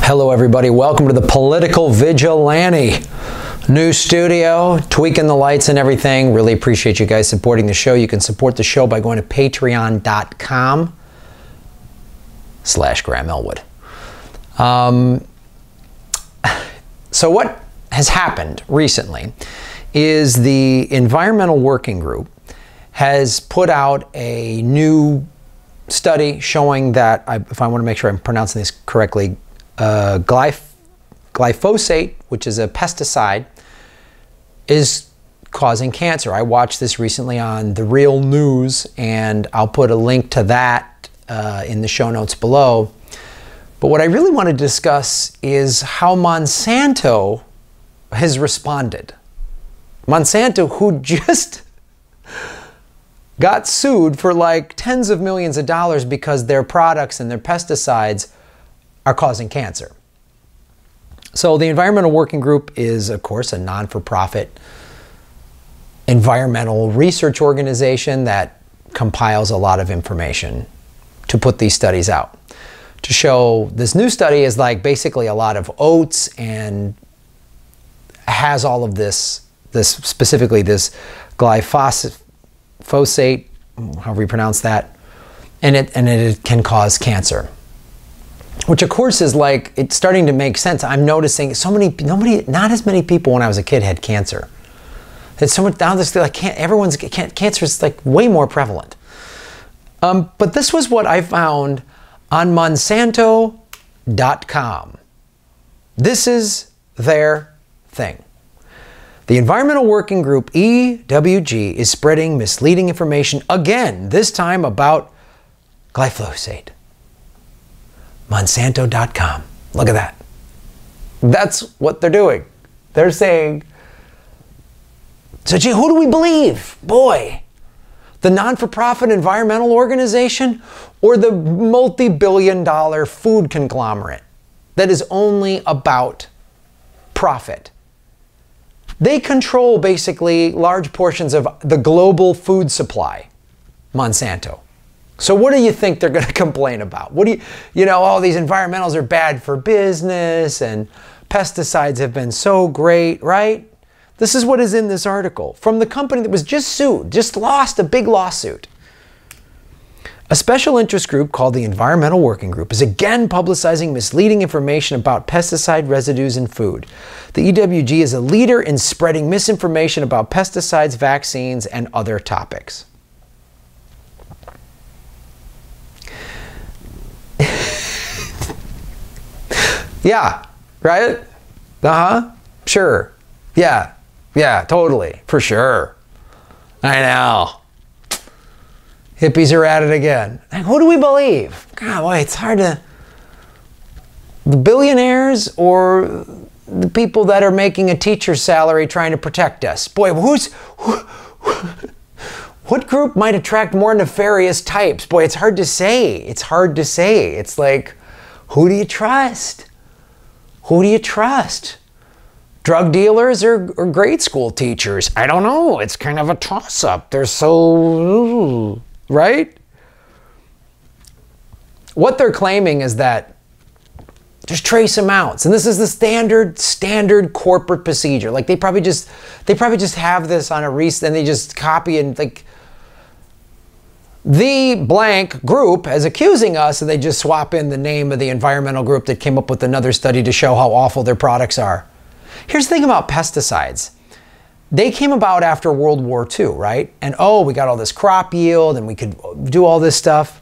Hello everybody, welcome to the Political Vigilante. New studio, tweaking the lights and everything. Really appreciate you guys supporting the show. You can support the show by going to patreon.com/Graham Elwood. So what has happened recently is the Environmental Working Group has put out a new study showing that, if I want to make sure I'm pronouncing this correctly, glyphosate, which is a pesticide, is causing cancer. I watched this recently on The Real News, and I'll put a link to that in the show notes below. But what I really want to discuss is how Monsanto has responded. Monsanto, who just got sued for like tens of millions of dollars because their products and their pesticides are causing cancer. So the Environmental Working Group is, of course, a non-for-profit environmental research organization that compiles a lot of information to put these studies out. To show this new study is like basically a lot of oats and has all of this specifically this glyphosate, however you pronounce that, and it can cause cancer. Which of course is like, it's starting to make sense. I'm noticing not as many people when I was a kid had cancer. It's so much, now this like cancer is like way more prevalent. But this was what I found on Monsanto.com. This is their thing. The Environmental Working Group, EWG, is spreading misleading information again, this time about glyphosate. Monsanto.com. Look at that. That's what they're doing. They're saying, so gee, who do we believe? Boy, the non-for-profit environmental organization or the multi-billion-dollar food conglomerate that is only about profit? They control basically large portions of the global food supply, Monsanto. So what do you think they're going to complain about? What do you know, all these environmentals are bad for business and pesticides have been so great, right? This is what is in this article from the company that was just sued, just lost a big lawsuit. A special interest group called the Environmental Working Group is again publicizing misleading information about pesticide residues in food. The EWG is a leader in spreading misinformation about pesticides, vaccines, and other topics. Yeah, right? Sure. Yeah, totally, for sure. I know. Hippies are at it again. Like, who do we believe? God, boy, it's hard to... The billionaires or the people that are making a teacher's salary trying to protect us? Boy, what group might attract more nefarious types? Boy, it's hard to say. It's hard to say. It's like, who do you trust? Who do you trust? Drug dealers or grade school teachers? I don't know. It's kind of a toss-up. They're so... right? What they're claiming is that there's trace amounts, and this is the standard corporate procedure. Like they probably just have this on a receipt and they just copy and like the blank group is accusing us, and they just swap in the name of the environmental group that came up with another study to show how awful their products are. Here's the thing about pesticides. They came about after World War II, right? And oh, we got all this crop yield and we could do all this stuff.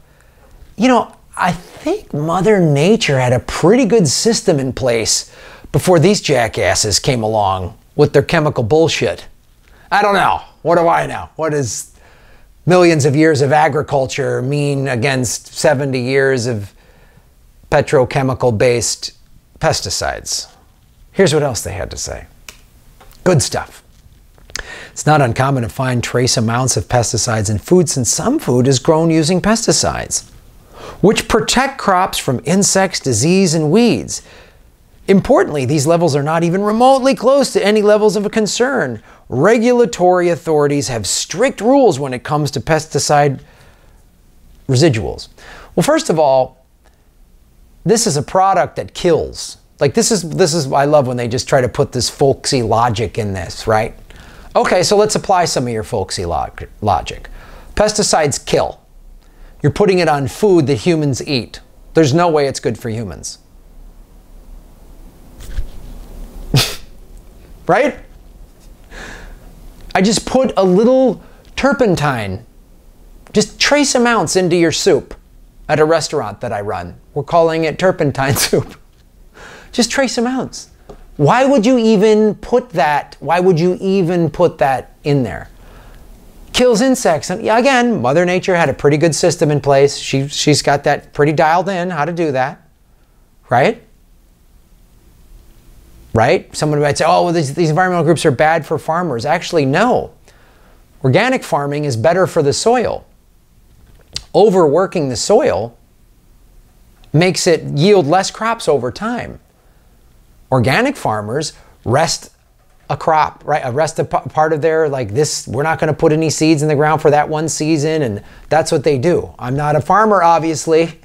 You know, I think Mother Nature had a pretty good system in place before these jackasses came along with their chemical bullshit. I don't know. What do I know? What does millions of years of agriculture mean against 70 years of petrochemical-based pesticides? Here's what else they had to say. Good stuff. It's not uncommon to find trace amounts of pesticides in food, since some food is grown using pesticides, which protect crops from insects, disease, and weeds. Importantly, these levels are not even remotely close to any levels of a concern. Regulatory authorities have strict rules when it comes to pesticide residuals. Well, first of all, this is a product that kills. Like this is I love when they just try to put this folksy logic in this, right? Okay, so let's apply some of your folksy logic. Pesticides kill. You're putting it on food that humans eat. There's no way it's good for humans. Right? I just put a little turpentine, just trace amounts into your soup at a restaurant that I run. We're calling it turpentine soup. Just trace amounts. Why would you even put that? Why would you even put that in there? Kills insects. And yeah, again, Mother Nature had a pretty good system in place. She's got that pretty dialed in, how to do that. Right? Right? Someone might say, oh, well, these environmental groups are bad for farmers. Actually, no. Organic farming is better for the soil. Overworking the soil makes it yield less crops over time. Organic farmers rest a crop, right? Rest a part of their, like this, we're not going to put any seeds in the ground for that one season, and that's what they do. I'm not a farmer, obviously.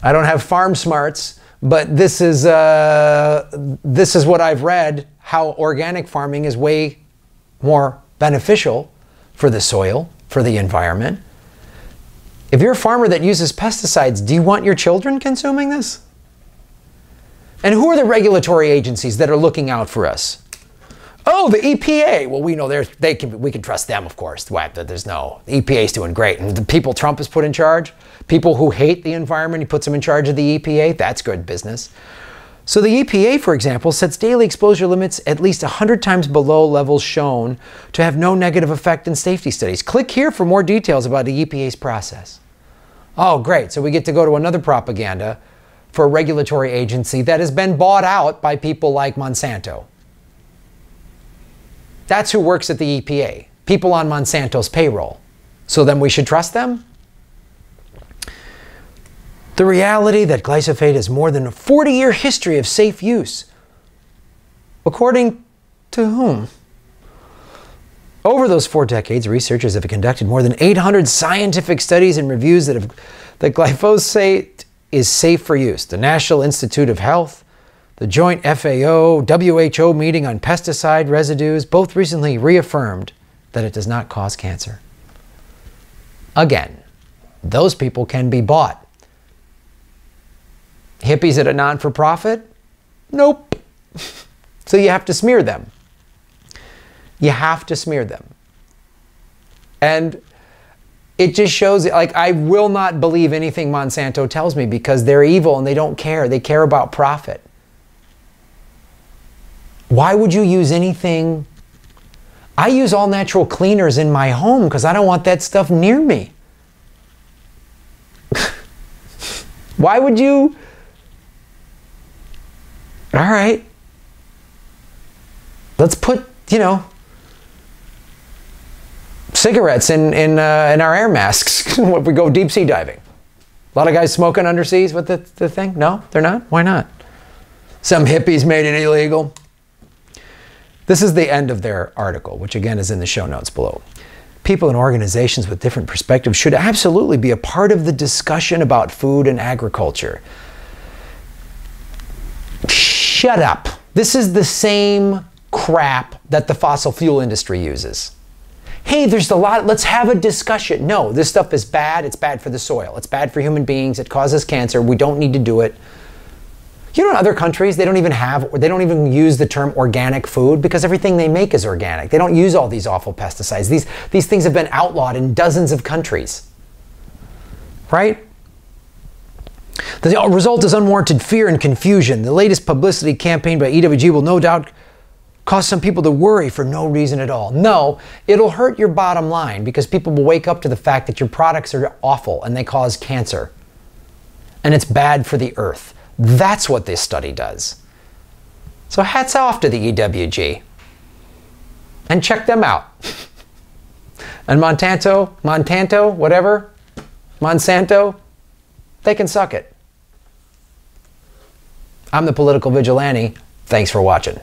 I don't have farm smarts, but this is what I've read, how organic farming is way more beneficial for the soil, for the environment. If you're a farmer that uses pesticides, do you want your children consuming this? And who are the regulatory agencies that are looking out for us? Oh, the EPA. Well, we know we can trust them, of course. There's no, the EPA is doing great. And the people Trump has put in charge, people who hate the environment, he puts them in charge of the EPA. That's good business. So the EPA, for example, sets daily exposure limits at least 100 times below levels shown to have no negative effect in safety studies. Click here for more details about the EPA's process. Oh, great. So we get to go to another propaganda for a regulatory agency that has been bought out by people like Monsanto. That's who works at the EPA. People on Monsanto's payroll. So then we should trust them? The reality that glyphosate has more than a 40-year history of safe use. According to whom? Over those 4 decades, researchers have conducted more than 800 scientific studies and reviews that glyphosate is safe for use. The National Institute of Health, the joint FAO-WHO meeting on pesticide residues both recently reaffirmed that it does not cause cancer. Again, those people can be bought. Hippies at a non-for-profit? Nope. So you have to smear them. You have to smear them. And it just shows, like, I will not believe anything Monsanto tells me because they're evil and they don't care. They care about profit. Why would you use anything? I use all natural cleaners in my home because I don't want that stuff near me. Why would you? All right. Let's put, cigarettes in our air masks when we go deep sea diving. A lot of guys smoking underseas with the thing? No, they're not? Why not? Some hippies made it illegal. This is the end of their article, which again is in the show notes below. People and organizations with different perspectives should absolutely be a part of the discussion about food and agriculture. Shut up. This is the same crap that the fossil fuel industry uses. Hey, there's a lot, let's have a discussion. No, this stuff is bad. It's bad for the soil. It's bad for human beings. It causes cancer. We don't need to do it. You know, in other countries, they don't even use the term organic food because everything they make is organic. They don't use all these awful pesticides. These things have been outlawed in dozens of countries. Right? The result is unwarranted fear and confusion. The latest publicity campaign by EWG will no doubt cause some people to worry for no reason at all. No, it'll hurt your bottom line because people will wake up to the fact that your products are awful and they cause cancer. And it's bad for the earth. That's what this study does. So hats off to the EWG. And check them out. And Monsanto, whatever, Monsanto, they can suck it. I'm the Political Vigilante. Thanks for watching.